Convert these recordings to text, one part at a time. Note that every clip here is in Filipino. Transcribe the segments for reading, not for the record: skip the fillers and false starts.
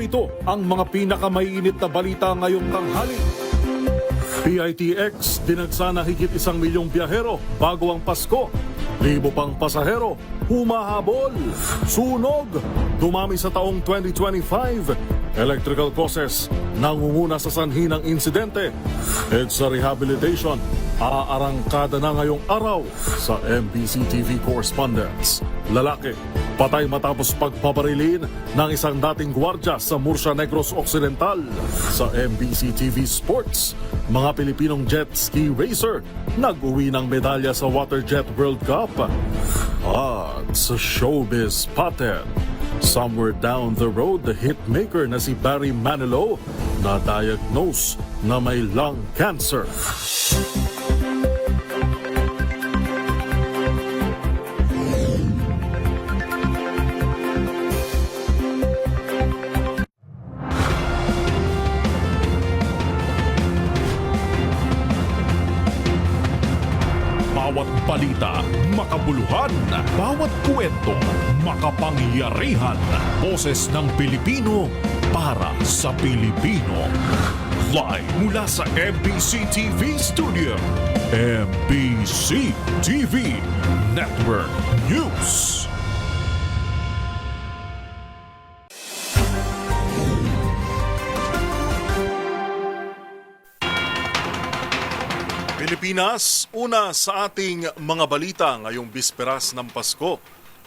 Narito ang mga pinakamainit na balita ngayong tanghali. PITX dinagsa na higit 1 milyong biyahero bago ang Pasko. Libo pang pasahero, humahabol. Sunog, dumami sa taong 2025. Electrical causes, nangunguna sa sanhi ng insidente. EDSA Rehabilitation, aarangkada na ngayong araw sa MBC TV correspondents. Lalaki, patay matapos pagpabarilin ng isang dating gwardya sa Murcia Negros Occidental. Sa MBC TV Sports, mga Pilipinong jet ski racer nag-uwi ng medalya sa Waterjet World Cup. At sa showbiz pattern, somewhere down the road, the hitmaker na si Barry Manilow na-diagnose na may lung cancer. Bawat balita, makabuluhan. Bawat kwento, makapangyarihan. Boses ng Pilipino para sa Pilipino. Live mula sa MBC TV Studio. MBC TV Network News. Pilipinas, una sa ating mga balita ngayong bisperas ng Pasko.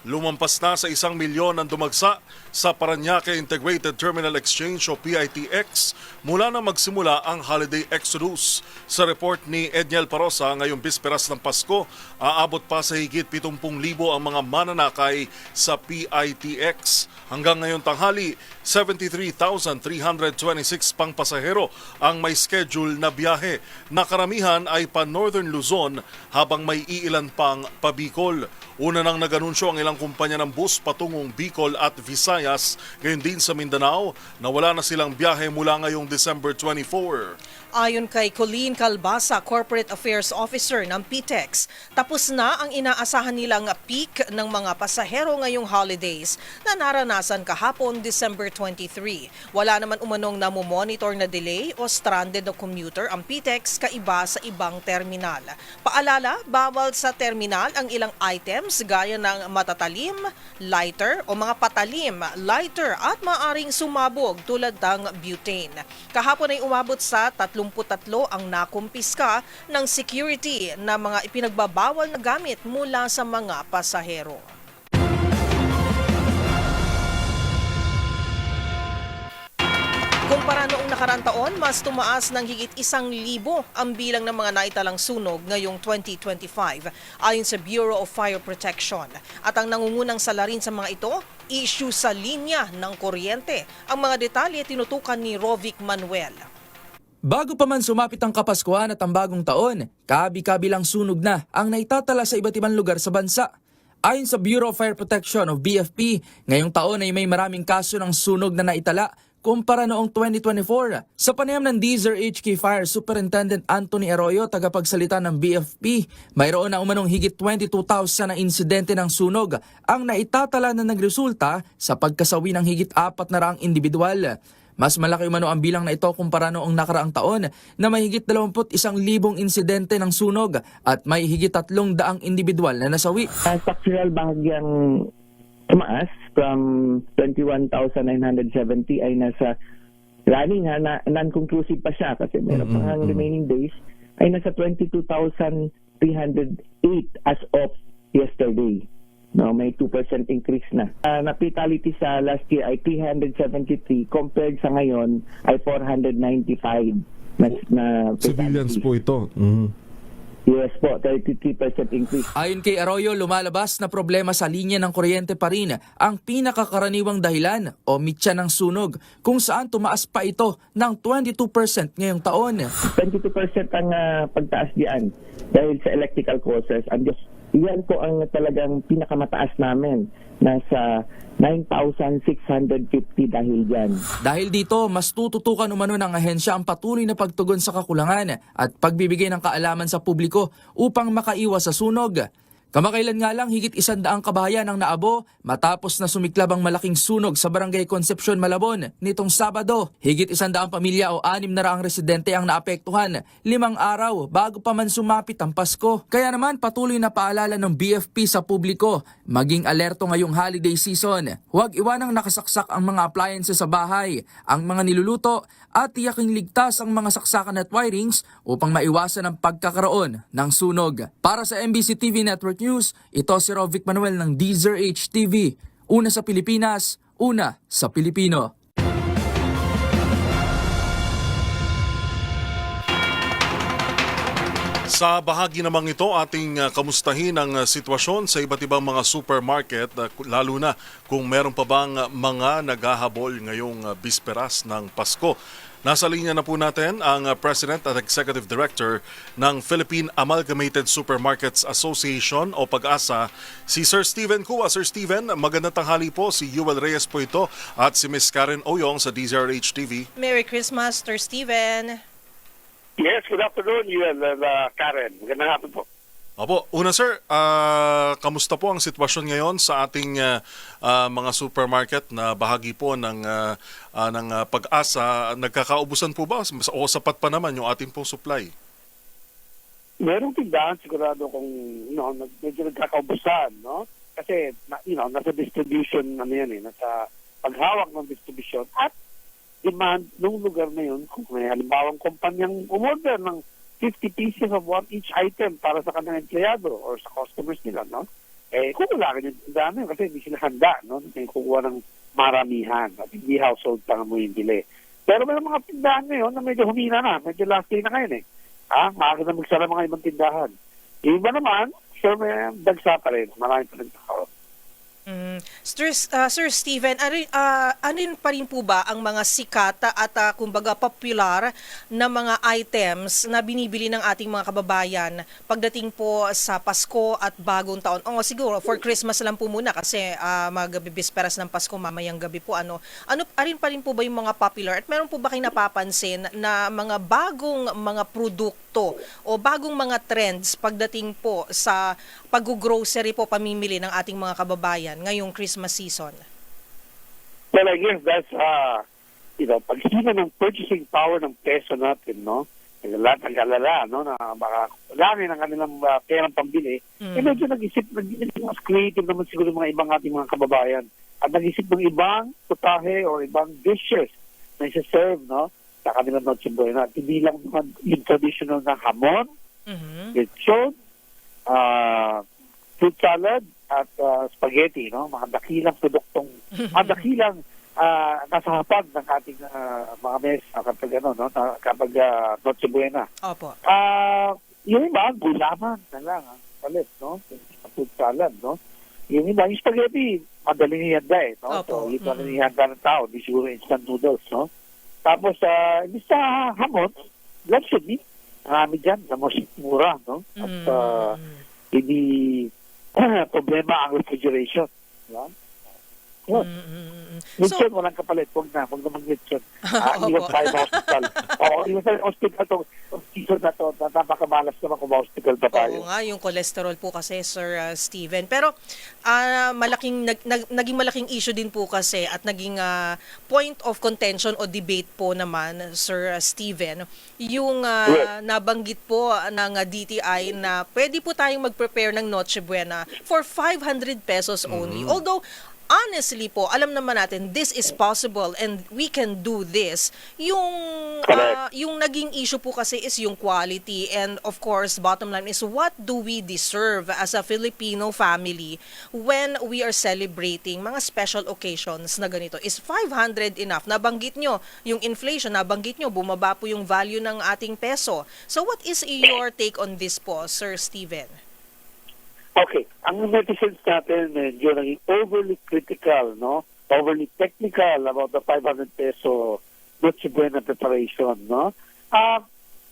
Lumampas na sa 1 milyon ang dumagsa sa Parañaque Integrated Terminal Exchange o PITX mula na magsimula ang holiday exodus. Sa report ni Edniel Parosa, ngayong bisperas ng Pasko, aabot pa sa higit 70,000 ang mga mananakay sa PITX. Hanggang ngayong tanghali, 73,326 pang pasahero ang may schedule na biyahe. Nakaramihan ay pa Northern Luzon habang may iilan pang pa Bicol. Una nang nag-anunsyo ang ilang kumpanya ng bus patungong Bicol at Visayas, gayon din sa Mindanao, na wala na silang biyahe mula ngayong December 24. Ayon kay Colleen Calbasa, Corporate Affairs Officer ng PTEX, tapos na ang inaasahan nilang peak ng mga pasahero ngayong holidays na naranasan kahapon December 23. Wala naman umanong namomonitor na delay o stranded na commuter ang PTEX kaiba sa ibang terminal. Paalala, bawal sa terminal ang ilang items gaya ng matatalim, lighter o mga patalim, lighter at maaring sumabog tulad ng butane. Kahapon ay umabot sa 33 ang nakumpiska ng security na mga ipinagbabawal na gamit mula sa mga pasahero. Kumpara noong nakaraang taon, mas tumaas ng higit 1,000 ang bilang ng mga naitalang sunog ngayong 2025 ayon sa Bureau of Fire Protection. At ang nangungunang salarin sa mga ito, issue sa linya ng kuryente. Ang mga detalye tinutukan ni Rovic Manuel. Bago pa man sumapit ang Kapaskuhan at ang bagong taon, kabi-kabilang sunog na ang naitatala sa iba't ibang lugar sa bansa. Ayon sa Bureau of Fire Protection o BFP, ngayong taon ay may maraming kaso ng sunog na naitala kumpara noong 2024. Sa panayam ng Deezer HK Fire Superintendent Anthony Arroyo, tagapagsalita ng BFP, mayroon na umanong higit 22,000 na insidente ng sunog ang naitatala na nagresulta sa pagkasawi ng higit 400 individual. Mas malaki umano ang bilang na ito kumpara noong nakaraang taon na may higit 21,000 insidente ng sunog at may higit 300 individual na nasawi. Structural bahagyang tumaas from 21,970 ay nasa running non-conclusive pa siya kasi meron pa ang remaining days ay nasa 22,308 as of yesterday. No, may 2% increase na. Na-fatality sa last year ay 373 compared sa ngayon ay 495 na civilians po ito. Yes po, 33% increase. Ayon kay Arroyo, lumalabas na problema sa linya ng kuryente pa rin ang pinakakaraniwang dahilan o mitya ng sunog kung saan tumaas pa ito ng 22% ngayong taon. 22% ang pagtaas diyan dahil sa electrical causes. Yan po ang talagang pinakamataas namin. Nasa 9,650 dahil dyan. Dahil dito, mas tututukan umano ng ahensya ang patuloy na pagtugon sa kakulangan at pagbibigay ng kaalaman sa publiko upang makaiwas sa sunog. Kamakailan nga lang higit 100 kabahayan ang naabo matapos na sumiklab ang malaking sunog sa Barangay Concepcion, Malabon nitong Sabado. Higit 100 pamilya o 600 residente ang naapektuhan 5 araw bago pa man sumapit ang Pasko. Kaya naman patuloy na paalala ng BFP sa publiko, maging alerto ngayong holiday season. Huwag iwanang nakasaksak ang mga appliances sa bahay, ang mga niluluto at tiyaking ligtas ang mga saksakan at wirings upang maiwasan ang pagkakaroon ng sunog. Para sa MBC TV Network News, ito si Rovic Manuel ng DZRH TV. Una sa Pilipinas, una sa Pilipino. Sa bahagi namang ito, ating kamustahin ang sitwasyon sa iba't ibang mga supermarket, lalo na kung meron pa bang mga naghahabol ngayong bisperas ng Pasko. Nasa linya na po natin ang President at Executive Director ng Philippine Amalgamated Supermarkets Association o PAGASA, si Sir Steven Cua. Sir Steven, magandang tanghali po. Si Yuel Reyes po ito at si Ms. Karen Oyong sa DZRH TV. Merry Christmas, Sir Steven. Yes, good afternoon, you and Karen. Magandang hapon po. Opo. Una sir, kamusta po ang sitwasyon ngayon sa ating mga supermarket na bahagi po ng PAGASA? Nagkakaubusan po ba o sapat pa naman yung ating pong supply? Merong tindahan sigurado kung medyo nagkakaubusan, no? Kasi nasa distribution nasa paghawak ng distribution at demand ng lugar na yun. Kung may halimbawang kumpanyang umorder ng 50 pieces of each item para sa kanilang empleyado or sa customers nila, no? Kung wala ka yung tindahan na yun, kasi hindi sila handa, no? May kukuha ng maramihan at hindi household pa mo yung bili. Pero may mga tindahan na yun na medyo humina na, medyo last day na ngayon maaga na magsara mga ibang tindahan. Yung iba naman, sure may dagsa pa rin, marami pa rin tao. Sir Steven, ano pa rin po ba ang mga sikat at kumbaga popular na mga items na binibili ng ating mga kababayan pagdating po sa Pasko at Bagong Taon? O siguro for Christmas lang po muna kasi magbibisperas ng Pasko mamayang gabi po. Ano arin pa rin po ba yung mga popular at meron po ba kayo napapansin na mga bagong mga produkto o bagong mga trends pagdating po sa pag-grocery po pamimili ng ating mga kababayan ngayong Christmas season? Well, I guess that's, paghina ng purchasing power ng peso natin, no? Lahat ng kalala, no? Na baka langin ang kanilang perang pambili. Medyo nag-isip, mas creative naman siguro mga ibang ating mga kababayan. At nag-isip ng ibang putahe o ibang dishes na isa-serve, no? Sa kanilang Noche Buena. At hindi lang yung traditional na hamon, lechon, fruit salad, at spaghetti, no? Mga dakilang produktong, mga dakilang nasa hapag ng ating mga mesa kapag Noche Buena. Opo. Yung iba, gulaman na lang, palit, no? Fruit salad, no? Yung iba, yung spaghetti, madaling ihanda, no? Opo. So, yung madaling ihanda ng tao, di siguro instant noodles, no? Tapos, sa hamon, lunch meat, marami dyan, na mas mura, no? At hindi problema ang refrigeration. Diba? Lechon, walang kapalit. Huwag na mag-lechon. Iwas tayo sa hospital. Iwas tayo sa hospital itong season na ito. Napakamalas naman kung ma-hospital pa tayo. Oo nga, yung cholesterol po kasi, Sir Steven. Pero naging malaking issue din po kasi at naging point of contention o debate po naman, Sir Steven, yung nabanggit po ng DTI na pwede po tayong mag-prepare ng Noche Buena for 500 pesos only. Although, honestly po, alam naman natin, this is possible and we can do this. Yung naging issue po kasi is yung quality and of course, bottom line is what do we deserve as a Filipino family when we are celebrating mga special occasions na ganito? Is 500 enough? Nabanggit nyo, yung inflation, nabanggit nyo, bumaba po yung value ng ating peso. So what is your take on this po, Sir Steven? Okay, ang netizens natin medyo naging overly critical, no? Overly technical about the 500 peso Noche Buena preparation, no?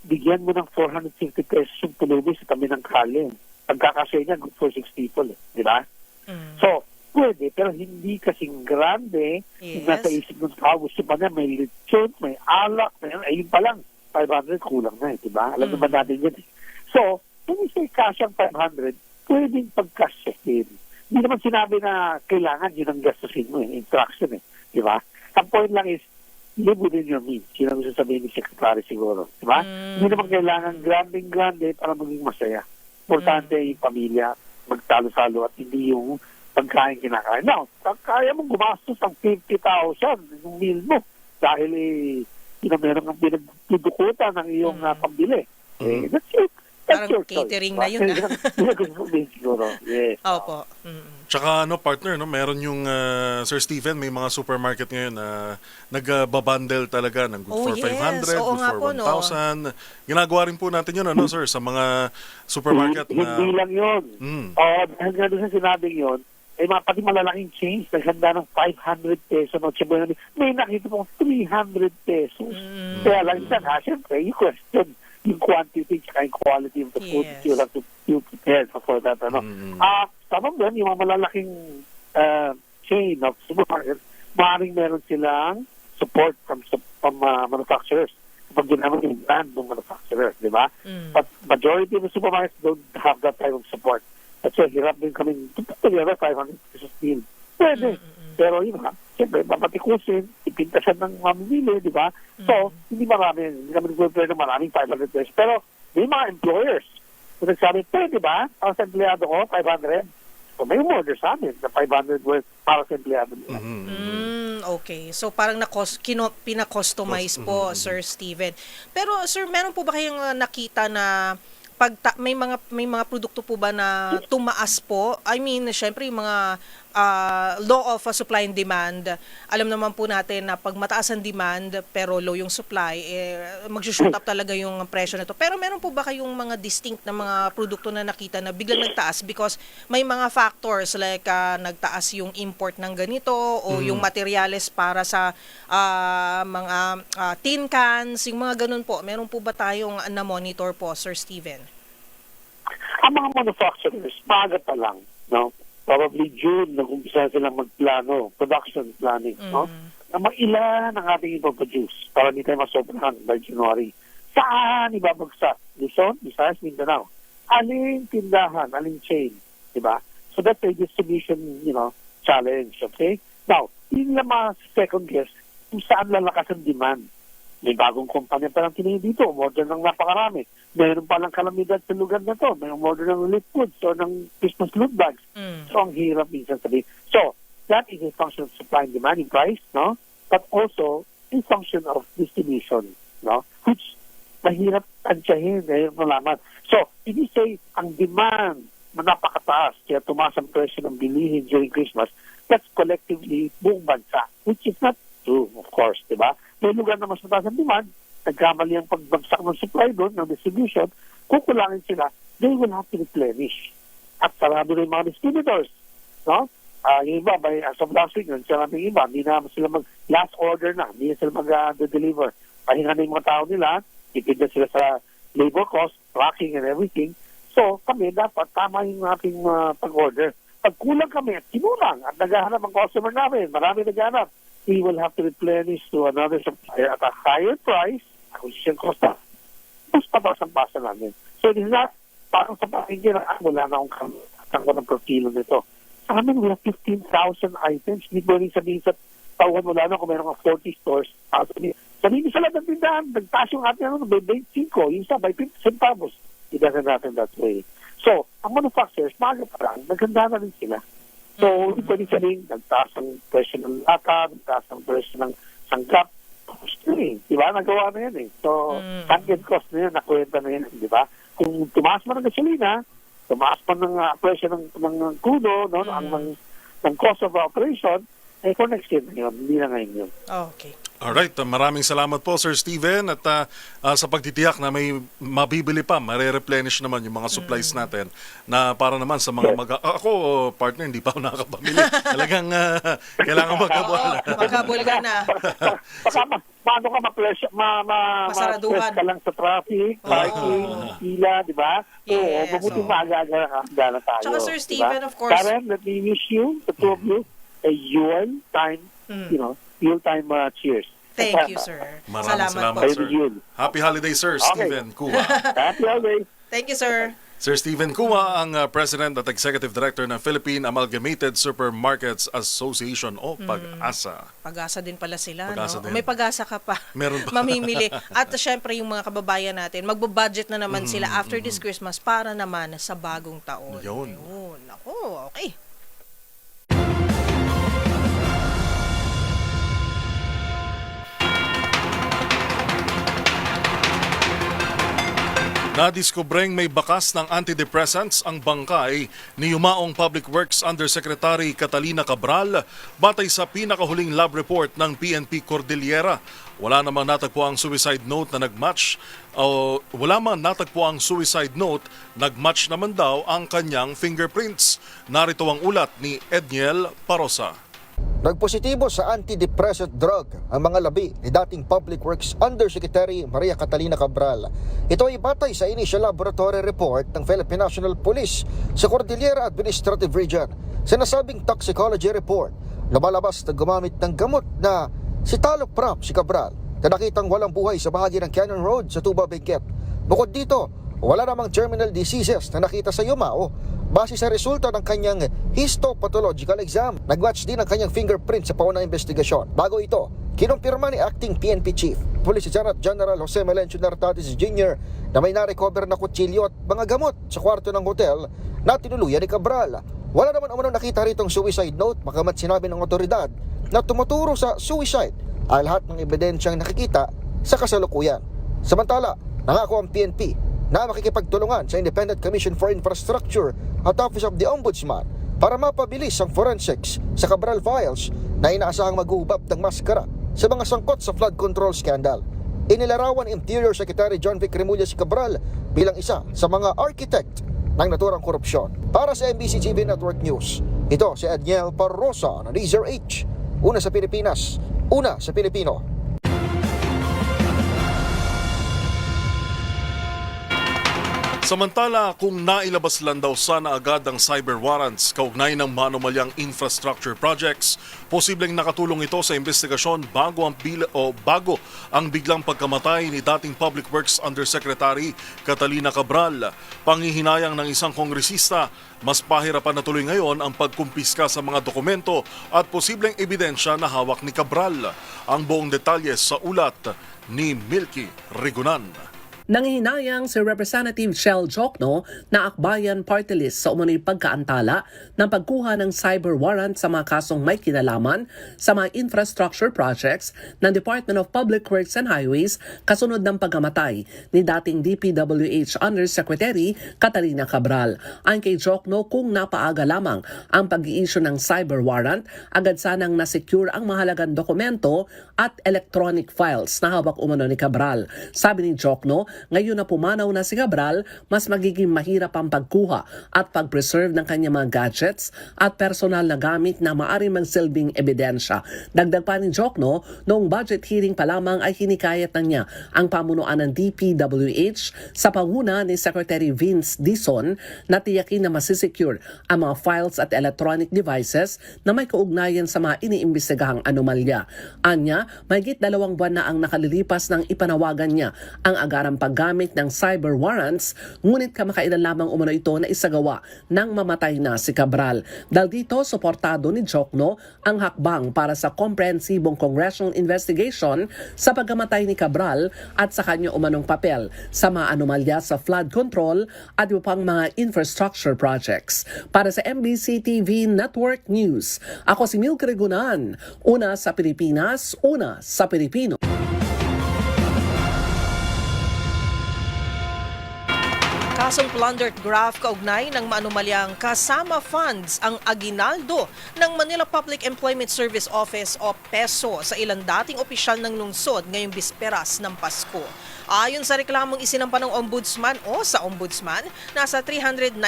Bigyan mo ng 450 pesos yung tulubi sa tabi ng kalye. Pagkakasya niya, good for 6 people, di ba? So, pwede, pero hindi kasing grande yung nasa isip ng tao. Gusto pa na may lechon, may alak, ayun pa lang, 500 kulang na, di ba? Alam naman natin yun. So, kung isa kasyang 500, pwedeng pagkasyahin. Hindi naman sinabi na kailangan yun ang gastusin mo, instruction di ba? Ang point lang is, live within your means. Yun ang sasabihin ni Secretary siguro, di ba? Hindi naman kailangan grande para maging masaya. Importante yung pamilya, magtalo-salo at hindi yung pagkain kinakain. Now, kaya mong gumastos ng 50,000 yung meal mo dahil meron kang pinagtudukutan ng iyong pambili. That's it. That's Parang your choice, catering diba? na yun, Siguro. Yes. Opo. Tsaka partner, meron yung Sir Steven, may mga supermarket ngayon na nagbabundle talaga ng good Oh, for yes. 500, Oo good nga for po, no? 1,000. Ginagawa rin po natin yun, sir, sa mga supermarket na... Hindi lang yun. Dahil nga doon sa sinabing yun, pati malalaking change, naghanda ng 500 pesos, no? May nakita pong 300 pesos. Kaya lang isa nga, siyempre, you question yung quantity at yung quality of the food that you have to prepare for that. Tama doon, yung mga malalaking chain of supermarkets, maaaring meron silang support from manufacturers. Pag ginamit yung brand ng manufacturer, di ba? But majority of the supermarkets don't have that type of support. That's why hirap din kami to put together 500 pesos deal. Pwede. Pero yun nga, siyempre, mapatikusin, ipintasan ng mamimili, di ba? So, hindi kami nag-prepare ng maraming 500 pesos. Pero may mga employers kung nagsabi, pwede ba? Para sa empleyado ko, 500. So, may umorder sa amin na 500 worth para sa empleyado nila. Okay. So parang pina-customize po, Sir Steven. Pero Sir, meron po ba kayong nakita na may mga produkto po ba na tumaas po? I mean, syempre yung mga law of supply and demand. Alam naman po natin na pag mataas ang demand pero low yung supply, mag-shoot up talaga yung presyo nito. Pero meron po ba kayong mga distinct na mga produkto na nakita na biglang nagtaas because may mga factors like nagtaas yung import ng ganito o yung materyales para sa mga tin cans, yung mga ganun po. Meron po ba tayong na-monitor po, Sir Steven? Ang mga manufacturers, maaga pa lang, no? Probably June, nag-umpisa silang magplano, production planning, no? Na ilan ang ating ipaproduce para hindi tayo masobrahan by January. Saan ibabagsak? Luzon, Visayas, Mindanao. Aling tindahan, aling chain, di ba? So that's a distribution, challenge, okay? Now, yun lang mga second guess kung saan lalakas ang demand. May bagong kumpanya palang tinigil dito, umorder ng napakarami. Mayroon palang kalamidad sa lugar na to. May umorder ng relief goods or ng Christmas loot bags. So, ang hirap minsan sabihin. So, that is a function of supply and demand in price, no? But also, a function of distribution, no? Which, mahirap tansyahin, malaman. So, if you say, ang demand napakataas, kaya tumaas ang presyo ng bilihin during Christmas, that's collectively buong bansa, which is not true, of course, di ba? May lugar na mas mataas ang demand, nagkamali ang pagbagsak ng supply doon, ng distribution, kukulangin sila, they will have to replenish. At sarado na yung mga distributors, no? Yung iba, as of last week, nagsarami yung iba, hindi na sila last order na, hindi na sila mag-deliver. Pahinga na yung mga tao nila, tipid na sila sa labor cost, tracking and everything. So, kami dapat tama yung ating pag-order. Pag kulang kami at kinulang at naghahanap ang customer namin, marami naghahanap, we will have to replenish to another supplier at a higher price, acquisition cost na, mas pataas ang pasa namin. So, it is not, parang sa pakinggan na, wala na akong katangko ng profilo nito. Sa amin, we have 15,000 items. Hindi po rin sabihin sa tauhan wala na kung meron ka 40 stores. Sabihin sa lahat ng tindahan, nagtaas yung ating by 25, yung isa by 50 centavos. It doesn't happen that way. So, ang manufacturers, maaga pa lang, naghanda na rin sila. So, hindi pwede sabihin, nagtaas ang presyo ng lata, nagtaas ang presyo ng sangkap. Di ba? Nagawa na yan eh. So, target cost na yan, nakuwenta na yan, di ba? Kung tumaas man ng gasolina, tumaas man ng presyo ng crudo, no, ng cost of operation, for next year na yun, hindi na ngayon yun. Okay. Alright, maraming salamat po Sir Steven at sa pagtitiyak na may mabibili pa, mare-replenish naman yung mga supplies natin na para naman sa mga ako, partner, hindi pa ako nakakapamili. Talagang kailangan magkabol. Magkabol ka na. Paano ka Masaraduhan. ka lang sa traffic, parking, pila, di ba? Yes, Mabuti maaga-aga na tayo. Tsaka Sir Steven, of course. Karen, let me wish you, the two of you, a Yuletime, Yuletime cheers. Thank you, sir. Maraming salamat po. sir. Happy holiday, Sir Steven Kuha. Happy holidays. Thank you, sir. Sir Stephen Kuma, ang President at Executive Director ng Philippine Amalgamated Supermarkets Association o PAG-ASA. Pag-asa din pala sila, Pag-asa no? din. May pag-asa ka pa. Meron pa. Mamimili. At syempre yung mga kababayan natin, magbo-budget na naman sila after this Christmas para naman sa bagong taon. Yun. Ayun. Ako, okay. Nadiskubreng may bakas ng antidepressants ang bangkay ni Yumaong Public Works Undersecretary Catalina Cabral batay sa pinakahuling lab report ng PNP Cordillera. Wala namang natagpo ang suicide note na nagmatch nagmatch naman daw ang kanyang fingerprints. Narito ang ulat ni Edniel Parosa. Nagpositibo sa antidepressant drug ang mga labi ni dating Public Works Undersecretary Maria Catalina Cabral. Ito ay batay sa initial laboratory report ng Philippine National Police sa Cordillera Administrative Region. Sa nasabing toxicology report, lumalabas na gumamit ng gamot na citalopram si Cabral na nakitang walang buhay sa bahagi ng Cannon Road sa Tuba, Benguet. Bukod dito, wala namang terminal diseases na nakita sa Yumao base sa resulta ng kanyang histopathological exam. Nagmatch din ang kanyang fingerprint sa paunang investigasyon. Bago ito, kinumpirma ni Acting PNP Chief Police Lieutenant General Jose Melencio Nartatis Jr. na may na-recover na kutsilyo at mga gamot sa kwarto ng hotel na tinuluyan ni Cabral. Wala naman umunong nakita ritong suicide note, bagamat sinabi ng otoridad na tumuturo sa suicide ay lahat ng ebidensyang nakikita sa kasalukuyan. Samantala, nangako ang PNP na makikipagtulungan sa Independent Commission for Infrastructure at Office of the Ombudsman para mapabilis ang forensics sa Cabral files na inaasahang mag-uubab ng maskara sa mga sangkot sa flood control scandal. Inilarawan Interior Secretary John Vic Remulla si Cabral bilang isa sa mga architect ng naturang korupsyon. Para sa MBC TV Network News, ito si Edniel Parrosa ng Razor H. Una sa Pilipinas, una sa Pilipino. Samantala, kung nailabas lang daw sana agad ang cyber warrants kaugnay ng manumalyang infrastructure projects, posibleng nakatulong ito sa investigasyon bago ang biglang pagkamatay ni dating Public Works Undersecretary Catalina Cabral. Panghihinayang ng isang kongresista, mas pahirapan na tuloy ngayon ang pagkumpiska sa mga dokumento at posibleng ebidensya na hawak ni Cabral. Ang buong detalye sa ulat ni Milky Rigunan. Nanghihinayang si Representative Shell Jokno na akbayan party list sa umunoy pagkaantala ng pagkuha ng cyber warrant sa mga kasong may kinalaman sa mga infrastructure projects ng Department of Public Works and Highways kasunod ng pagkamatay ni dating DPWH Undersecretary Catalina Cabral. Ayon kay Jokno, kung napaaga lamang ang pag-i-issue ng cyber warrant, agad sanang nasecure ang mahalagang dokumento at electronic files na hawak umano ni Cabral. Sabi ni Jokno, ngayon na pumanaw na si Cabral, mas magiging mahirap ang pagkuha at pag-preserve ng kanyang mga gadgets at personal na gamit na maaaring magsilbing ebidensya. Dagdag pa ni Jokno, noong budget hearing pa lamang ay hinikayat na niya ang pamunuan ng DPWH sa panguna ni Secretary Vince Dizon na tiyakin na masisecure ang mga files at electronic devices na may kaugnayan sa mga iniimbestigahang anomalya. Anya, mahigit 2 buwan na ang nakalilipas nang ipanawagan niya ang agarang paggamit ng cyber warrants, ngunit kamakailan lamang umano ito na isagawa nang mamatay na si Cabral. Dahil dito, suportado ni Jokno ang hakbang para sa komprehensibong congressional investigation sa pagkamatay ni Cabral at sa kanya umanong papel sa mga anomalya sa flood control at iba pang mga infrastructure projects. Para sa MBC TV Network News, ako si Milky Rigunan, una sa Pilipinas, una sa Pilipino. Kasong plundered graft kaugnay ng maanumalyang kasama funds ang aginaldo ng Manila Public Employment Service Office o PESO sa ilang dating opisyal ng lungsod ngayong bisperas ng Pasko. Ayon sa reklamong isinampa ng Ombudsman o sa Ombudsman, nasa 319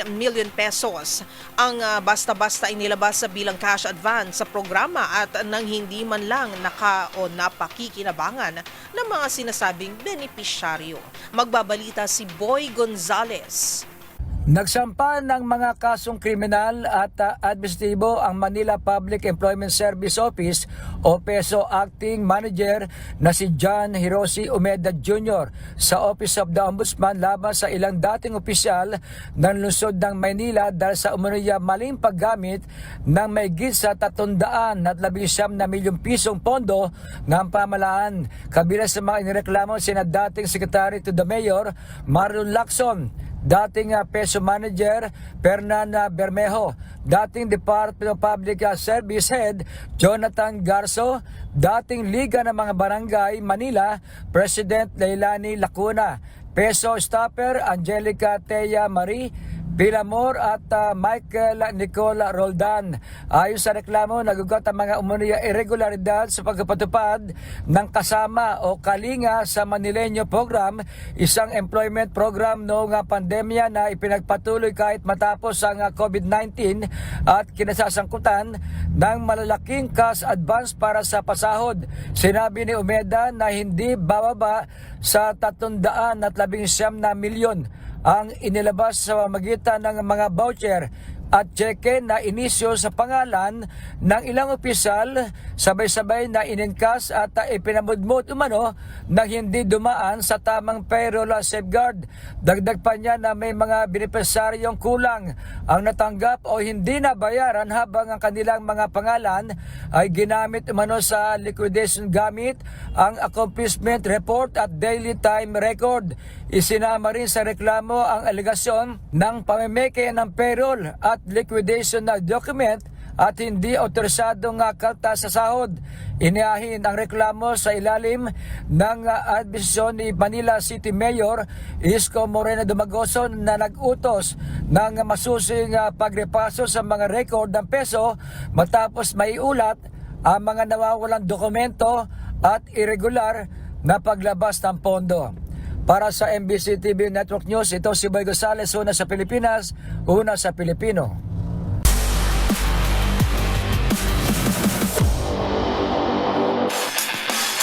million pesos ang basta-basta inilabas sa bilang cash advance sa programa at nang hindi man lang napakikinabangan ng mga sinasabing benepisyaryo. Magbabalita si Boy Gonzales. Nagsampa ng mga kasong kriminal at administratibo ang Manila Public Employment Service Office o PESO Acting Manager na si John Hiroshi Umeda Jr. sa Office of the Ombudsman laban sa ilang dating opisyal ng lungsod ng Maynila dahil sa umano'y maling paggamit ng mahigit sa 319 na milyong pisong pondo ng pamahalaan. Kabilang sa mga inireklamo sina dating Secretary to the Mayor Marlon Lacson, dating PESO Manager Fernanda Bermejo, dating Department of Public Service Head Jonathan Garso, dating Liga ng mga Barangay Manila President Leilani Lacuna, PESO Staffer Angelica Thea Marie Pilamor at Michael Nicola Roldan. Ayon sa reklamo, nagugat ang mga umunoy irregularidad sa pagpatupad ng kasama o kalinga sa Manileño Program, isang employment program noong pandemya na ipinagpatuloy kahit matapos ang COVID-19 at kinasasangkutan ng malalaking cash advance para sa pasahod. Sinabi ni Umeda na hindi bababa sa 319 na milyon ang inilabas sa pamamagitan ng mga voucher at cheque na inisyo sa pangalan ng ilang opisyal, sabay-sabay na inenkas at ipinamudmod umano na hindi dumaan sa tamang payroll safeguard. Dagdag pa niya na may mga benepisaryong kulang ang natanggap o hindi nabayaran habang ang kanilang mga pangalan ay ginamit umano sa liquidation gamit ang accomplishment report at daily time record. Isinama rin sa reklamo ang alegasyon ng pamimeke ng payroll at liquidation na document at hindi otorisadong kalta sa sahod. Iniahin ang reklamo sa ilalim ng administrasyon ni Manila City Mayor Isko Moreno Dumagoso na nag-utos ng masusing pagrepaso sa mga record ng PESO matapos maiulat ang mga nawawalang dokumento at irregular na paglabas ng pondo. Para sa MBC TV Network News, ito si Boy Gonzales, una sa Pilipinas, una sa Pilipino.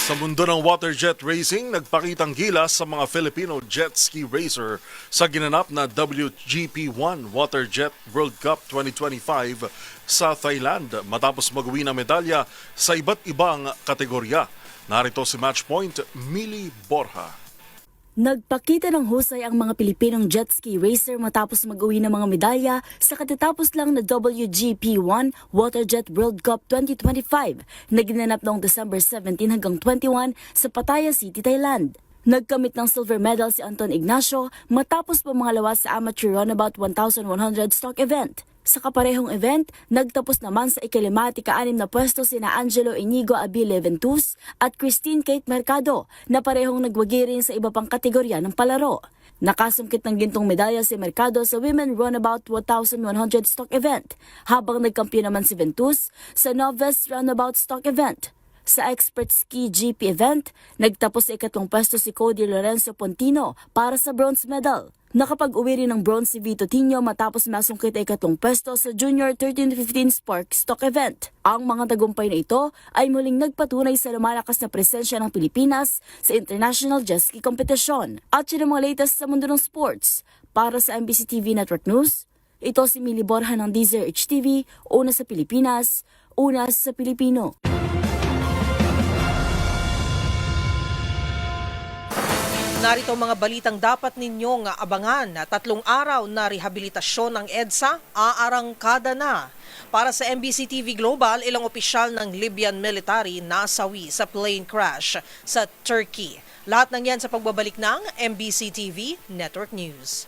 Sa mundo ng water jet racing, nagpakitang gilas sa mga Filipino jet ski racer sa ginanap na WGP1 Water Jet World Cup 2025 sa Thailand matapos mag-uwi ng medalya sa iba't ibang kategorya. Narito si Matchpoint, Mili Borja. Nagpakita ng husay ang mga Pilipinong jet ski racer matapos mag-uwi ng mga medalya sa katatapos lang na WGP1 Waterjet World Cup 2025 na ginanap noong December 17 hanggang 21 sa Pattaya City, Thailand. Nagkamit ng silver medal si Anton Ignacio matapos pumangalawa sa amateur runabout 1,100 stock event. Sa kaparehong event, nagtapos naman sa ika-6 na pwesto sina Angelo Inigo Abile Ventus at Christine Kate Mercado na parehong nagwagi rin sa iba pang kategorya ng palaro. Nakasungkit ng gintong medalya si Mercado sa Women Runabout 1,100 stock event, habang nagkampiyon naman si Ventus sa Novice Runabout stock event. Sa Expert Ski GP event, nagtapos sa 2nd pwesto si Cody Lorenzo Pontino para sa bronze medal. Nakapag-uwi rin ng bronze si Vito Tino matapos masungkit ay 2nd pwesto sa Junior 13-15 Spark Stock Event. Ang mga tagumpay na ito ay muling nagpatunay sa lumalakas na presensya ng Pilipinas sa international jet ski competition. At yun ang mga latest sa mundo ng sports. Para sa MBC TV Network News, ito si Mili Borja ng DZRH TV, una sa Pilipinas, una sa Pilipino. Narito ang mga balitang dapat ninyong abangan. 3 araw na rehabilitasyon ng EDSA, aarangkada na. Para sa MBC TV Global, ilang opisyal ng Libyan military nasawi sa plane crash sa Turkey. Lahat ng yan sa pagbabalik ng MBC TV Network News.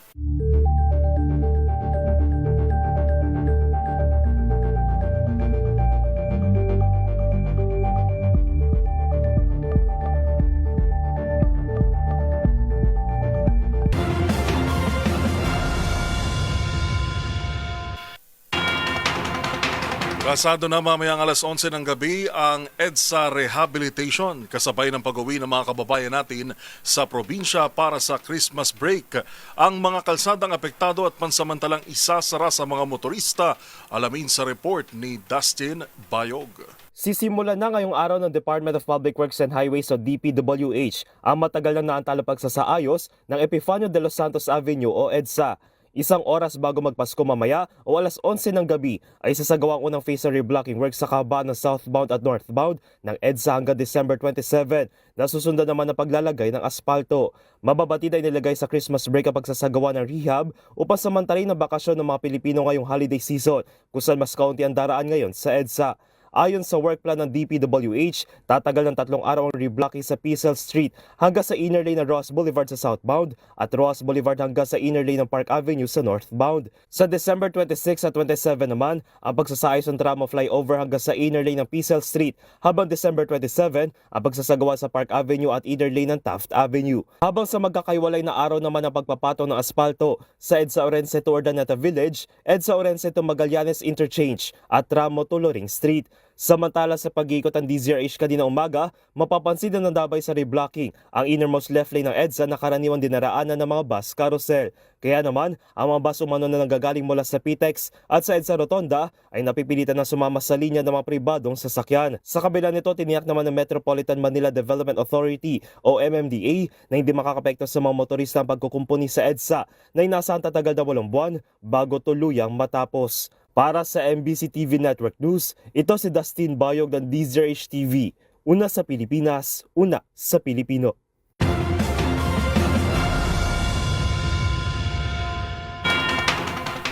Kasado na mamayang alas 11 ng gabi ang EDSA Rehabilitation kasabay ng pag-uwi ng mga kababayan natin sa probinsya para sa Christmas break. Ang mga kalsadang apektado at pansamantalang isasara sa mga motorista, alamin sa report ni Dustin Bayog. Sisimula na ngayong araw ng Department of Public Works and Highways o DPWH ang matagal na naantalang pagsasaayos ng Epifanio de los Santos Avenue o EDSA. Isang oras bago magpasko mamaya o alas 11 ng gabi ay sasagawa ang unang phase ng reblocking work sa kahabaan ng southbound at northbound ng EDSA hanggang December 27. Nasusundan naman ang paglalagay ng aspalto. Mababatid ay nilagay sa Christmas break ang pagsasagawa ng rehab upang samantalin ang bakasyon ng mga Pilipino ngayong holiday season kung saan mas kaunti ang daraan ngayon sa EDSA. Ayon sa work plan ng DPWH, tatagal ng 3 araw ang reblocking sa Picel Street hanggang sa inner lane ng Ross Boulevard sa southbound at Ross Boulevard hanggang sa inner lane ng Park Avenue sa northbound. Sa December 26 at 27 naman, ang pagsasayos ng tramo flyover hanggang sa inner lane ng Picel Street, habang December 27 ang pagsasagawa sa Park Avenue at inner lane ng Taft Avenue. Habang sa magkakaiwalay na araw naman ang pagpapataw ng aspalto sa EDSA Orense to Urdaneta Village, EDSA Orense to Magallanes Interchange at tramo to Loring Street. Samantala sa pag-iikot ng DZRH kanina umaga, mapapansin na nandabay sa reblocking ang innermost left lane ng EDSA na karaniwang dinaraanan ng mga bus carousel. Kaya naman, ang mga bus umano na nanggagaling mula sa PTEX at sa EDSA Rotonda ay napipilitan na sumama sa linya ng mga pribadong sasakyan. Sa kabila nito, tiniyak naman ng Metropolitan Manila Development Authority o MMDA na hindi makakapekto sa mga motorista ang pagkukumpuni sa EDSA na inasahan tatagal na 8 buwan bago tuluyang matapos. Para sa MBC TV Network News, ito si Dustin Bayog ng DZRH TV. Una sa Pilipinas, una sa Pilipino.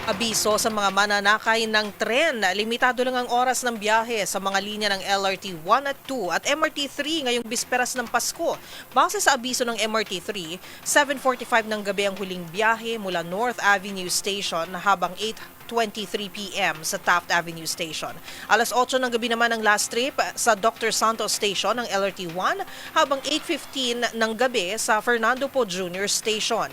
Abiso sa mga mananakay ng tren. Limitado lang ang oras ng biyahe sa mga linya ng LRT 1 at 2 at MRT 3 ngayong bisperas ng Pasko. Base sa abiso ng MRT 3, 7:45 ng gabi ang huling biyahe mula North Avenue Station habang 8:23 p.m. sa Taft Avenue Station. Alas 8 ng gabi naman ang last trip sa Dr. Santos Station ng LRT 1 habang 8:15 ng gabi sa Fernando Po Jr. Station.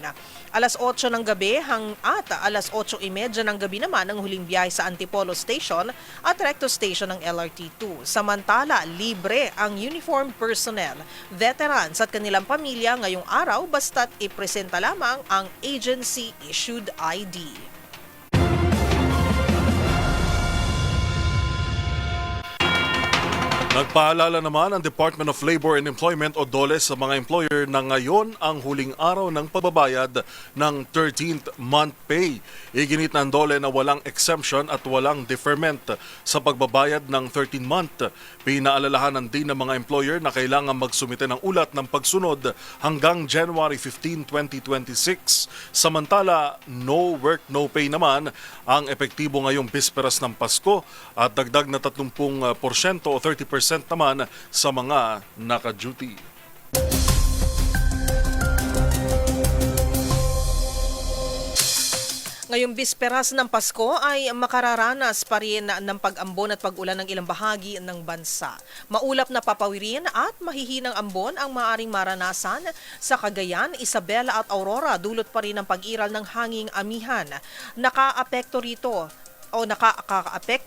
Alas 8 ng gabi at alas 8:30 ng gabi naman ang huling biyahe sa Antipolo Station at Recto Station ng LRT 2. Samantala, libre ang uniformed personnel, veterans at kanilang pamilya ngayong araw basta't ipresenta lamang ang agency-issued ID. Nagpaalala naman ang Department of Labor and Employment o DOLE sa mga employer na ngayon ang huling araw ng pagbabayad ng 13th month pay. Iginit ng DOLE na walang exemption at walang deferment sa pagbabayad ng 13th month. Pinaalalahanan din ng mga employer na kailangan magsumite ng ulat ng pagsunod hanggang January 15, 2026. Samantala, no work, no pay naman ang epektibo ngayong bisperas ng Pasko at dagdag na 30% o 30% naman sa mga naka-duty. Ngayong bisperas ng Pasko ay makararanas pa rin ng pag-ambon at pag-ulan ng ilang bahagi ng bansa. Maulap na papawirin at mahihinang ambon ang maaring maranasan sa Cagayan, Isabela at Aurora dulot pa rin ng pag-iral ng hanging amihan. Nakaapekto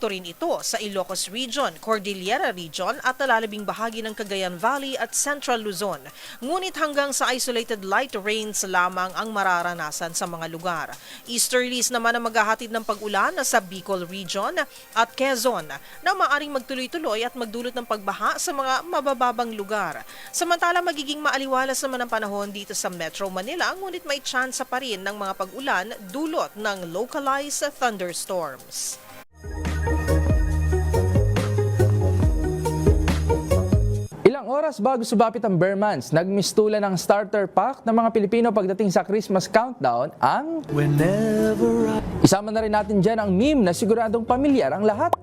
rin ito sa Ilocos Region, Cordillera Region at nalalabing bahagi ng Cagayan Valley at Central Luzon. Ngunit hanggang sa isolated light rains lamang ang mararanasan sa mga lugar. Easterlies naman ang maghahatid ng pag-ulan sa Bicol Region at Quezon na maaring magtuloy-tuloy at magdulot ng pagbaha sa mga mabababang lugar. Samantala magiging maaliwalas naman ang panahon dito sa Metro Manila ngunit may tsansa pa rin ng mga pag-ulan dulot ng localized thunderstorms. Ilang oras bago sumapit ang bare months, nagmistulan ng starter pack ng mga Pilipino pagdating sa Christmas countdown ang Isama na rin natin dyan ang meme na siguradong pamilyar ang lahat.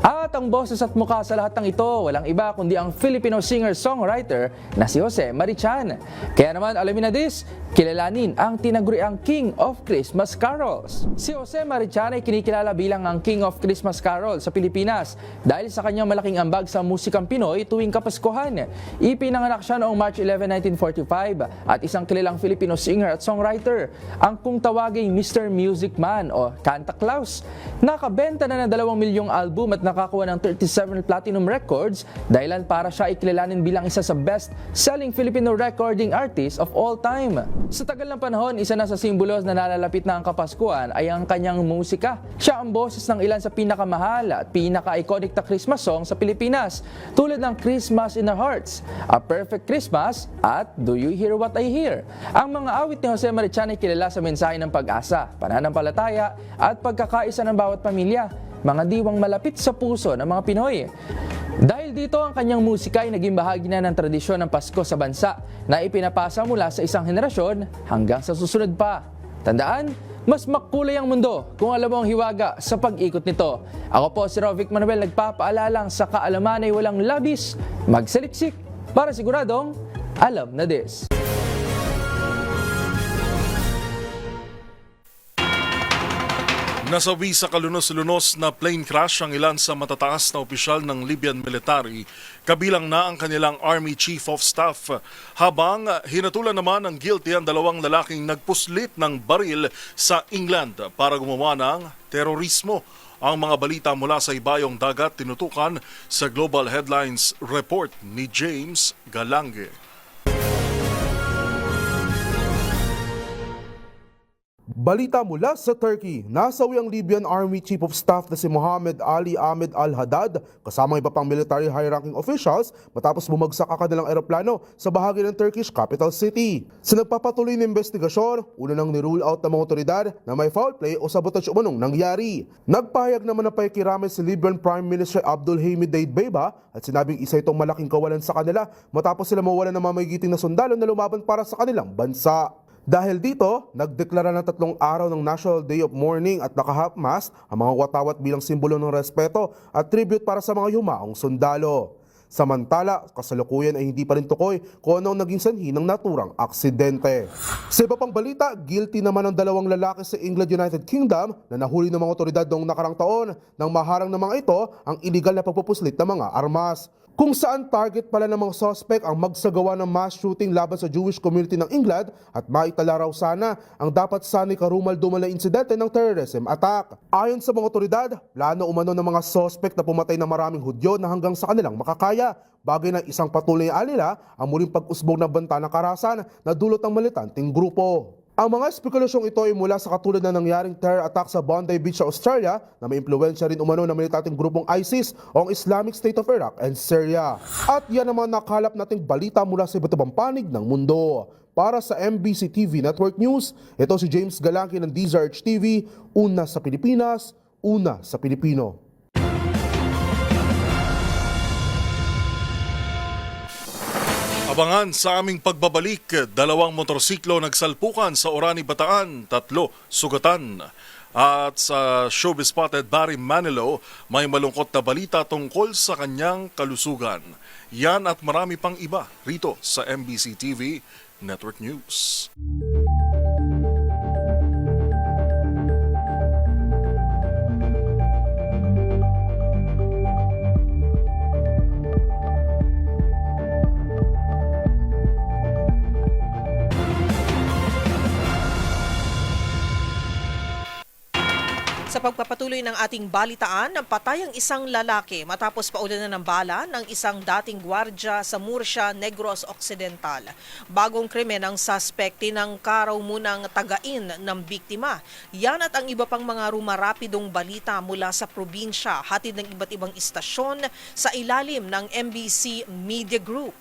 At ang boses at mukha sa lahat ng ito, walang iba kundi ang Filipino singer-songwriter na si Jose Marichan. Kaya naman, alamin na this, kilalanin ang tinaguriang King of Christmas Carols. Si Jose Marichan ay kinikilala bilang ang King of Christmas Carols sa Pilipinas dahil sa kanyang malaking ambag sa musikang Pinoy tuwing Kapaskuhan. Ipinanganak siya noong March 11, 1945 at isang kilalang Filipino singer at songwriter, ang kung tawaging Mr. Music Man o Santa Claus. Nakabenta na ng 2 milyong album at nakakuha nakakuha ng 37 platinum records, dahilan para siya ikilalanin bilang isa sa best-selling Filipino recording artist of all time. Sa tagal ng panahon, isa na sa simbolos na nalalapit na ang Kapaskuhan ay ang kanyang musika. Siya ang boses ng ilan sa pinakamahal at pinaka-iconic na Christmas song sa Pilipinas, tulad ng Christmas in Our Hearts, A Perfect Christmas at Do You Hear What I Hear. Ang mga awit ni Jose Marichan ay kilala sa mensahe ng pag-asa, pananampalataya at pagkakaisa ng bawat pamilya, mga diwang malapit sa puso ng mga Pinoy. Dahil dito, ang kanyang musika ay naging bahagi na ng tradisyon ng Pasko sa bansa na ipinapasa mula sa isang henerasyon hanggang sa susunod pa. Tandaan, mas makulay ang mundo kung alam mo ang hiwaga sa pag-ikot nito. Ako po si Rovic Manuel, nagpapaalalang sa kaalaman ay walang labis, magsaliksik para siguradong alam na this. Nasawi sa kalunos-lunos na plane crash ang ilan sa matataas na opisyal ng Libyan military, kabilang na ang kanilang Army Chief of Staff, habang hinatulan naman ng guilty ang dalawang lalaking nagpuslit ng baril sa England para gumawa ng terorismo. Ang mga balita mula sa ibayong dagat tinutukan sa Global Headlines Report ni James Galange. Balita mula sa Turkey, nasawi ang Libyan Army Chief of Staff na si Mohammed Ali Ahmed Al-Haddad kasama iba pang military high-ranking officials matapos bumagsak ang kanilang eroplano sa bahagi ng Turkish capital city. Sa nagpapatuloy na investigasyon, una nang nirule out ng mga otoridad na may foul play o sabotage umanong nangyari. Nagpahayag naman ng pakikiramay si Libyan Prime Minister Abdul Hamid Dbeibah at sinabing isa itong malaking kawalan sa kanila matapos sila mawalan ng mamagiting na sundalo na lumaban para sa kanilang bansa. Dahil dito, nagdeklara ng 3 araw ng National Day of Mourning at naka-half-mast ang mga watawat bilang simbolo ng respeto at tribute para sa mga yumaong sundalo. Samantala, kasalukuyan ay hindi pa rin tukoy kung ano ang naging sanhi ng naturang aksidente. Sa iba pang balita, guilty naman ang 2 lalaki sa England, United Kingdom na nahuli ng mga otoridad noong nakarang taon nang maharang ng mga ito ang iligal na pagpupuslit ng mga armas. Kung saan target pala ng mga suspect ang magsagawa ng mass shooting laban sa Jewish community ng England at maitala raw sana ang dapat sana'y karumal-dumal na insidente ng terrorism attack. Ayon sa mga otoridad, plano umano ng mga suspect na pumatay na maraming Hudyo na hanggang sa kanilang makakaya. Bagay na isang patuloy na alila ang muling pag-usbong ng banta ng karahasan na dulot ng militanting grupo. Ang mga espekulasyong ito ay mula sa katulad na nangyaring terror attack sa Bondi Beach sa Australia na may impluwensya rin umano ng militanting grupong ISIS o ang Islamic State of Iraq and Syria. At yan naman nakalap nating balita mula sa iba't ibang panig ng mundo. Para sa MBC TV Network News, ito si James Galange ng DZRH TV, una sa Pilipinas, una sa Pilipino. Abangan sa aming pagbabalik, 2 motorsiklo nagsalpukan sa Orani, Bataan, 3 sugatan. At sa Showbiz Spotted Barry Manilow, may malungkot na balita tungkol sa kanyang kalusugan. Yan at marami pang iba rito sa MBC TV Network News. Sa pagpapatuloy ng ating balitaan, patay ang isang lalaki matapos paulanan ng bala ng isang dating gwardya sa Murcia, Negros Occidental. Bagong krimen ang suspect, tinangka raw munang tagain ng biktima. Yan at ang iba pang mga rumarapidong balita mula sa probinsya, hatid ng iba't ibang istasyon sa ilalim ng MBC Media Group.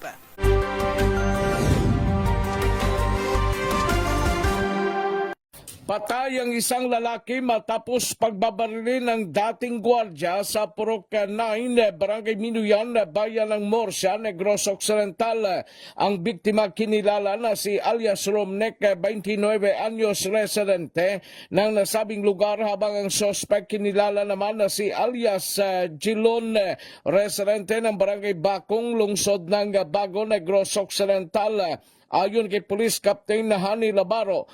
Patay ang isang lalaki matapos pagbabarili ng dating gwardya sa Purok 9, Barangay Minuyan, Bayan ng Murcia, Negros Occidental. Ang biktima kinilala na si alias Romnek, 29 anyos, residente ng nasabing lugar, habang ang suspect kinilala naman na si alias Gilon, residente ng Barangay Bakong, lungsod ng Bago, Negros Occidental. Ayon kay Police Captain Hani Labaro,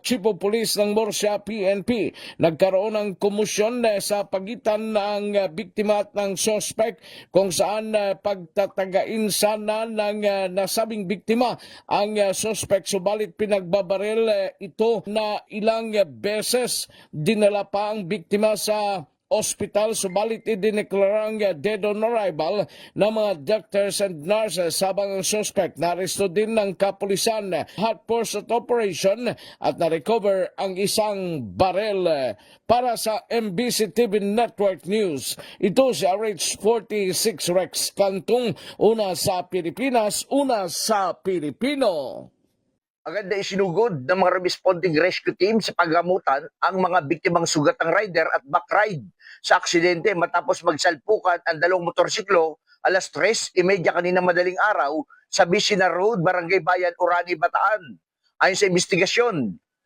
Chief of Police ng Murcia PNP, nagkaroon ng komusyon sa pagitan ng biktima at ng suspect kung saan pagtatagain sana ng nasabing biktima ang suspect, subalit pinagbabaril ito na ilang beses. Dinala pa ang biktima sa ospital subalit idineklarang dead on arrival ng mga doctors and nurses habang ang suspect naresto din ng kapulisan. Hot pursuit operation at na-recover ang isang barel. Para sa MBC TV Network News, ito si RH46 Rex Cantong, una sa Pilipinas, una sa Pilipino. Agad na isinugod ng mga responding rescue team sa paggamutan ang mga biktimang sugatang rider at backride sa aksidente matapos magsalpukan ang dalawang motorsiklo alas 3:30 kanina madaling araw sa Bisina Road, Barangay Bayan, Orani, Bataan. Ayon sa investigasyon,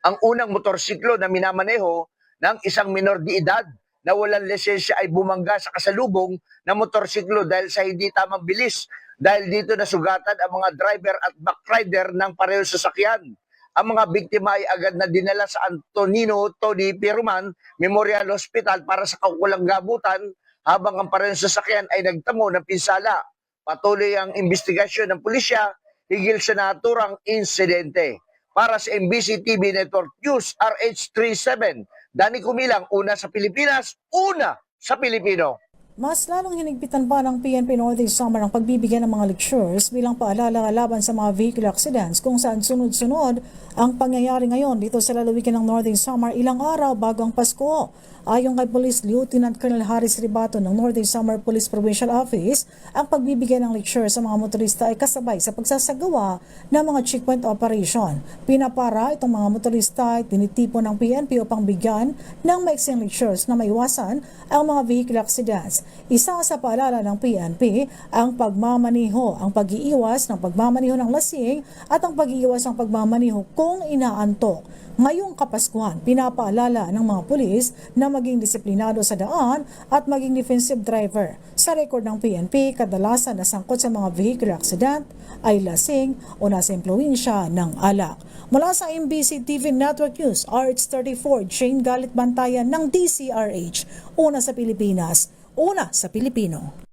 ang unang motorsiklo na minamaneho ng isang minor de edad na walang lisensya ay bumangga sa kasalubong na motorsiklo dahil sa hindi tamang bilis. Dahil dito nasugatan ang mga driver at backrider ng parehong sasakyan. Ang mga biktima ay agad na dinala sa Antonino Tony Piruman Memorial Hospital para sa kaukulang gamutan habang ang parehong sasakyan ay nagtamo ng pinsala. Patuloy ang investigasyon ng pulisya higil sa naturang insidente. Para sa MBC TV Network News, RH37, Danny Kumilang, una sa Pilipinas, una sa Pilipino. Mas lalong hinigpitan pa ng PNP Northeast Summer ang pagbibigyan ng mga lectures bilang paalala laban sa mga vehicle accidents kung saan sunod-sunod ang pangyayari ngayon dito sa lalawigan ng Northeast Summer ilang araw bago ang Pasko. Ayon kay Police Lieutenant Colonel Harris Ribato ng Northeast Summer Police Provincial Office, ang pagbibigay ng lecture sa mga motorista ay kasabay sa pagsasagawa ng mga checkpoint operation. Pinapara itong mga motorista ay tinitipo ng PNP upang bigyan ng maiksing lectures na maiwasan ang mga vehicle accidents. Isa sa paalala ng PNP ang pagmamaniho, ang pag-iiwas ng pagmamaniho ng lasing at ang pag-iiwas ng pagmamaniho kung inaantok. Ngayong Kapaskuhan, pinapaalala ng mga pulis na maging disiplinado sa daan at maging defensive driver. Sa record ng PNP, kadalasan nasangkot sa mga vehicular accident ay lasing o nasa impluwensya ng alak. Mula sa MBC TV Network News, RH34, Jane Galit Bantayan ng DCRH, una sa Pilipinas, una sa Pilipino.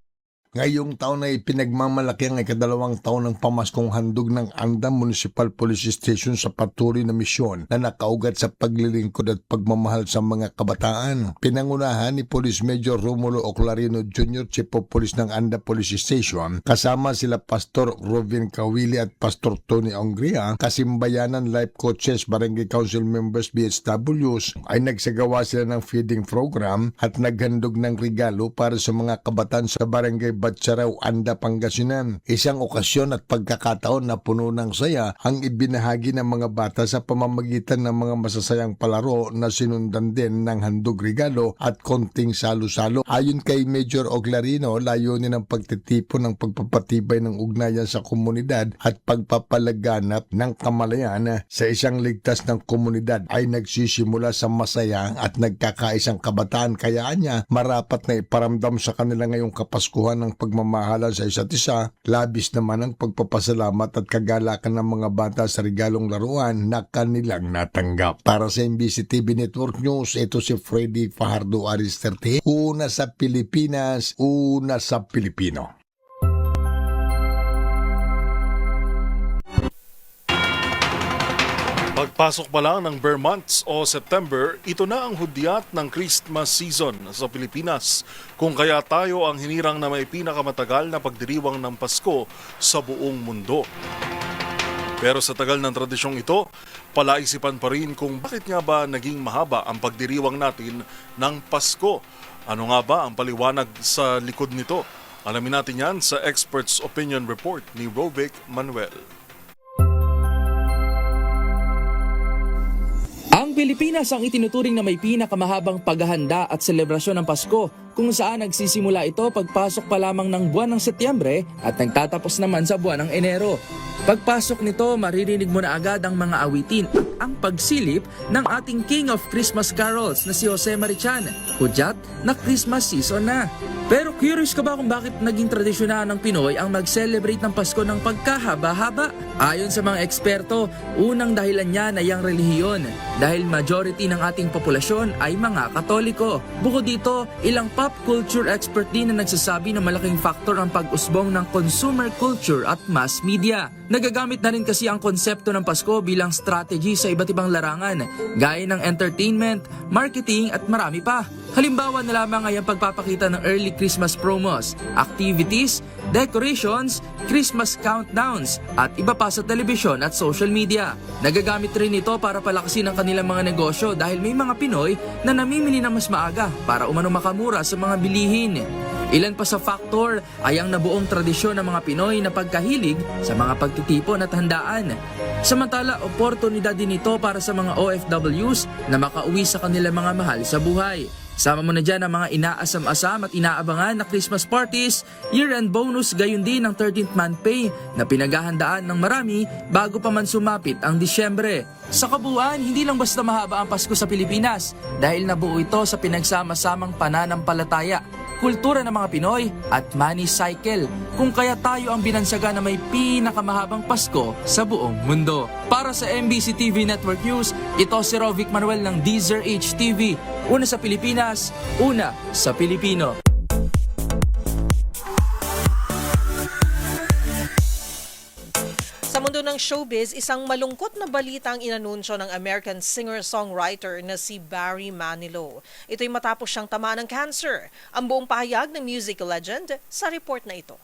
Ngayong taon ay pinagmamalaki ang ikadalawang taon ng pamaskong handog ng Andam Municipal Police Station sa patuloy na misyon na nakaugat sa paglilingkod at pagmamahal sa mga kabataan. Pinangunahan ni Police Major Romulo Oclarino Jr., Chief of Police ng Andam Police Station, kasama sila Pastor Robin Kawili at Pastor Tony Ongria, kasimbayanan, life coaches, barangay council members, BHWs, ay nagsagawa sila ng feeding program at naghandog ng regalo para sa mga kabataan sa barangay Batsaraw, Anda, Pangasinan. Isang okasyon at pagkakataon na puno ng saya ang ibinahagi ng mga bata sa pamamagitan ng mga masasayang palaro na sinundan din ng handog regalo at konting salo-salo. Ayon kay Major Oclarino, layunin ng pagtitipon ng pagpapatibay ng ugnayan sa komunidad at pagpapalaganap ng kamalayan sa isang ligtas ng komunidad ay nagsisimula sa masaya at nagkakaisang kabataan. Kaya niya marapat na iparamdam sa kanila ngayong Kapaskuhan ng pagmamahalan sa isa't isa, labis naman ang pagpapasalamat at kagalakan ng mga bata sa regalong laruan na kanilang natanggap. Para sa MBC TV Network News, ito si Freddy Fajardo Aristerte, una sa Pilipinas, una sa Pilipino. Pagpasok pa lang ng bare months o September, ito na ang hudyat ng Christmas season sa Pilipinas. Kung kaya tayo ang hinirang na may pinakamatagal na pagdiriwang ng Pasko sa buong mundo. Pero sa tagal ng tradisyong ito, palaisipan pa rin kung bakit nga ba naging mahaba ang pagdiriwang natin ng Pasko. Ano nga ba ang paliwanag sa likod nito? Alamin natin yan sa Expert's Opinion Report ni Rovic Manuel. Ang Pilipinas ang itinuturing na may pinakamahabang paghahanda at selebrasyon ng Pasko, kung saan nagsisimula ito pagpasok pa lamang ng buwan ng Setyembre at nagtatapos naman sa buwan ng Enero. Pagpasok nito, maririnig mo na agad ang mga awitin at ang pagsilip ng ating King of Christmas Carols na si Jose Marichan, hudyat na Christmas season na. Pero curious ka ba kung bakit naging tradisyonan ng Pinoy ang mag-celebrate ng Pasko ng pagkahaba-haba? Ayon sa mga eksperto, unang dahilan niyan ay ang relihiyon dahil majority ng ating populasyon ay mga Katoliko. Bukod dito, ilang pop culture expert din na nagsasabi na malaking faktor ang pag-usbong ng consumer culture at mass media. Nagagamit na rin kasi ang konsepto ng Pasko bilang strategy sa iba't ibang larangan, gaya ng entertainment, marketing at marami pa. Halimbawa na lamang ay ang pagpapakita ng early Christmas promos, activities, decorations, Christmas countdowns at iba pa sa telebisyon at social media. Nagagamit rin ito para palakasin ang kanilang mga negosyo dahil may mga Pinoy na namimili ng mas maaga para umano makamura sa mga bilihin. Ilan pa sa faktor ay ang nabuong tradisyon ng mga Pinoy na pagkahilig sa mga pagtitipon at handaan. Samantala, oportunidad din ito para sa mga OFWs na makauwi sa kanilang mga mahal sa buhay. Sama mo na dyan ang mga inaasam-asam at inaabangan na Christmas parties, year-end bonus gayon din ang 13th month pay na pinaghahandaan ng marami bago pa man sumapit ang Disyembre. Sa kabuuan, hindi lang basta mahaba ang Pasko sa Pilipinas dahil nabuo ito sa pinagsama-samang pananampalataya, kultura ng mga Pinoy at money cycle, kung kaya tayo ang binansaga na may pinakamahabang Pasko sa buong mundo. Para sa MBC TV Network News, ito si Rovic Manuel ng Deezer HTV. Una sa Pilipinas, una sa Pilipino. Sa mundo ng showbiz, isang malungkot na balita ang inanunsyo ng American singer-songwriter na si Barry Manilow. Ito'y matapos siyang tamaan ng cancer. Ang buong pahayag ng music legend sa report na ito.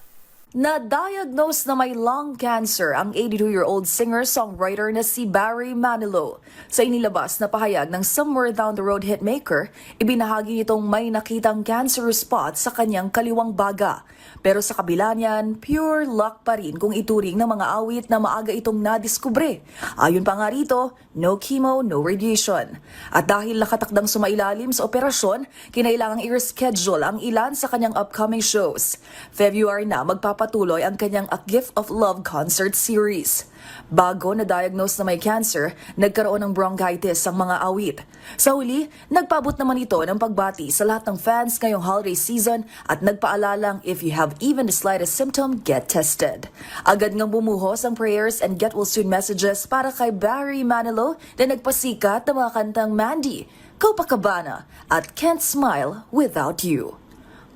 Na-diagnose na may lung cancer ang 82-year-old singer-songwriter na si Barry Manilow. Sa inilabas na pahayag ng Somewhere Down the Road hitmaker, ibinahagi nitong may nakitang cancer spot sa kanyang kaliwang baga. Pero sa kabila niyan, pure luck pa rin kung ituring ng mga awit na maaga itong nadiskubre. Ayon pa nga rito, no chemo, no radiation. At dahil nakatakdang sumailalim sa operasyon, kinailangang i-reschedule ang ilan sa kanyang upcoming shows. February na magpapatuloy ang kanyang A Gift of Love concert series. Bago na-diagnose na may cancer, nagkaroon ng bronchitis ang mga awit. Sa huli, nagpabot naman ito ng pagbati sa lahat ng fans ngayong holiday season at nagpaalalang if you have even the slightest symptom, get tested. Agad ngang bumuhos ang prayers and get well soon messages para kay Barry Manilow na nagpasikat ng mga kantang Mandy, Copacabana at Can't Smile Without You.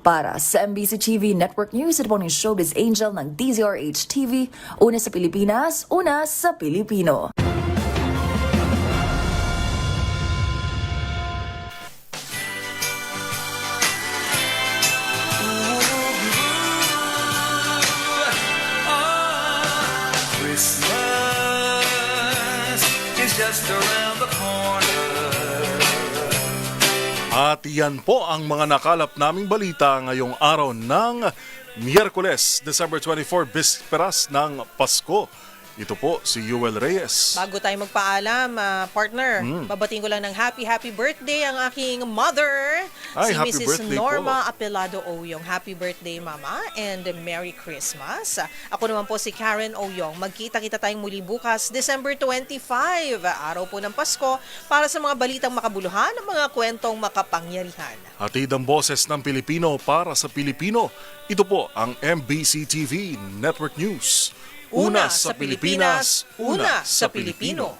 Para sa MBC TV Network News, ito po ng Showbiz Angel ng DZRH TV. Una sa Pilipinas, una sa Pilipino. Christmas is just around the corner. At yan po ang mga nakalap naming balita ngayong araw ng Miyerkules, December 24, bisperas ng Pasko. Ito po si Yuel Reyes. Bago tayo magpaalam, partner, babatiin ko lang ng happy birthday ang aking mother, Ay, si happy Mrs. birthday Norma po. Apelado Oyong. Happy birthday, Mama, and Merry Christmas. Ako naman po si Karen Oyong. Magkita-kita tayong muli bukas, December 25, araw po ng Pasko, para sa mga balitang makabuluhan, mga kwentong makapangyarihan. Hatid ang boses ng Pilipino para sa Pilipino. Ito po ang MBC TV Network News. Una sa Pilipinas, una sa Pilipino.